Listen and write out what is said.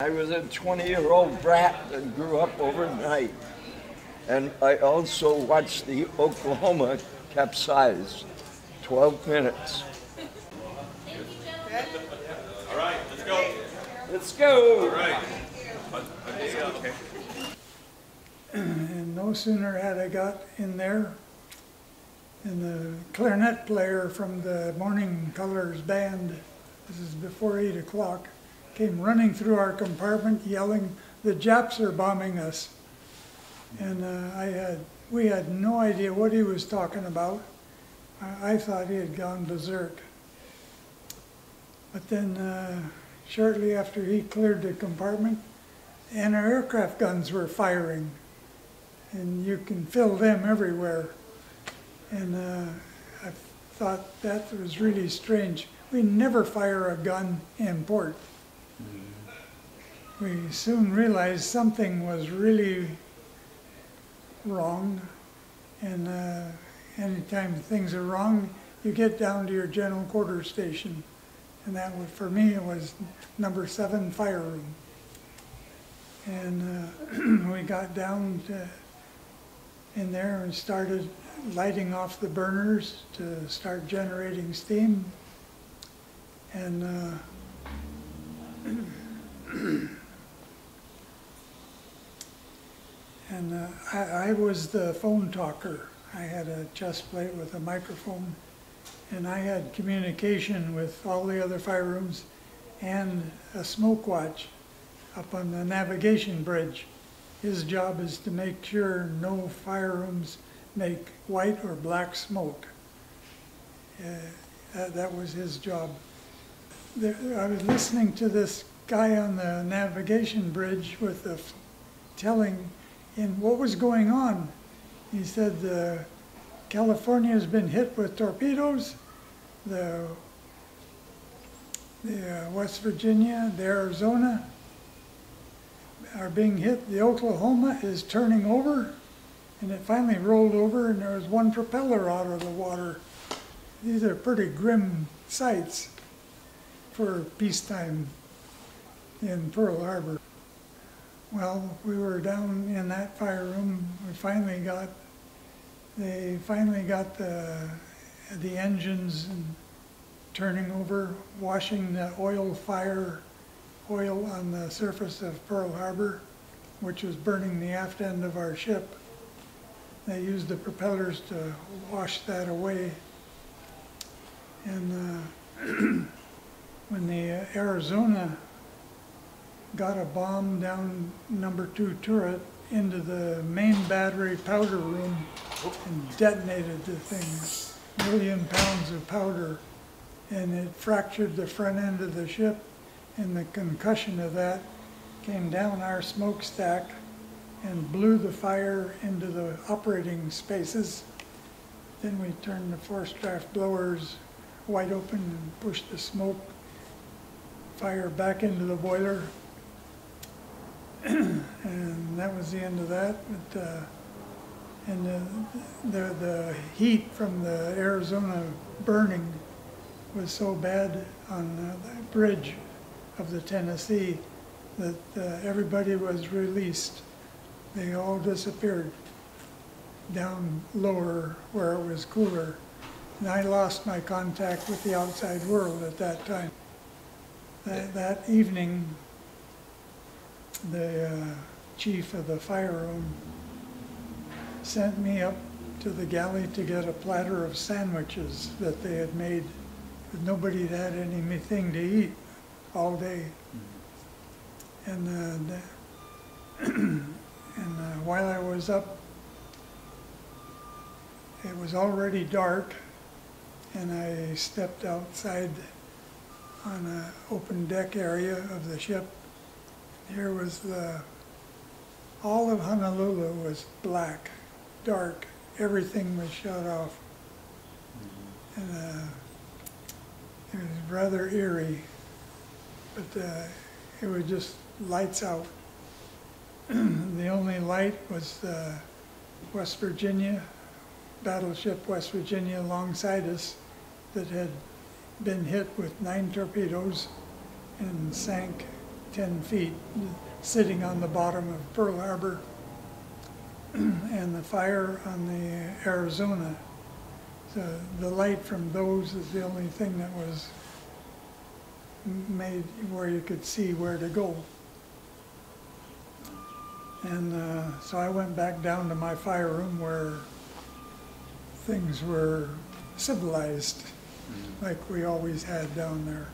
I was a 20-year-old brat that grew up overnight. And I also watched the Oklahoma capsize, 12 minutes. All right, let's go. Let's go. All right. Okay. And no sooner had I got in there, and the clarinet player from the Morning Colors band, this is before 8 o'clock, came running through our compartment yelling, "The Japs are bombing us." And we had no idea what he was talking about. I thought he had gone berserk. But then shortly after he cleared the compartment, anti-aircraft guns were firing. And you can feel them everywhere. And I thought that was really strange. We never fire a gun in port. We soon realized something was really wrong. And anytime things are wrong, you get down to your general quarters station. And that was, for me, it was number 7 fire room. And we got down in there and started lighting off the burners to start generating steam. And I was the phone talker. I had a chest plate with a microphone, and I had communication with all the other fire rooms and a smoke watch up on the navigation bridge. His job is to make sure no fire rooms make white or black smoke. That was his job. I was listening to this guy on the navigation bridge with the telling him what was going on. He said, California has been hit with torpedoes. The West Virginia, the Arizona are being hit. The Oklahoma is turning over, and it finally rolled over, and there was one propeller out of the water. These are pretty grim sights for peacetime in Pearl Harbor. Well, we were down in that fire room. They finally got the engines and turning over, washing the oil on the surface of Pearl Harbor, which was burning the aft end of our ship. They used the propellers to wash that away. And when the Arizona got a bomb down number 2 turret into the main battery powder room and detonated the thing, 1 million pounds of powder, and it fractured the front end of the ship, and the concussion of that came down our smokestack and blew the fire into the operating spaces. Then we turned the force draft blowers wide open and pushed the smoke fire back into the boiler. And that was the end of that. But, and the heat from the Arizona burning was so bad on the bridge of the Tennessee that everybody was released. They all disappeared down lower where it was cooler. And I lost my contact with the outside world at that time. That evening, the chief of the fire room sent me up to the galley to get a platter of sandwiches that they had made. Nobody had anything to eat all day. And while I was up, it was already dark, and I stepped outside on an open deck area of the ship. Here was all of Honolulu was black, dark. Everything was shut off. And it was rather eerie, but it was just lights out. The only light was the West Virginia, battleship West Virginia alongside us that had been hit with 9 torpedoes and sank 10 feet, sitting on the bottom of Pearl Harbor. And the fire on the Arizona, the light from those is the only thing that was made where you could see where to go. And so I went back down to my fire room where things were civilized, like we always had down there.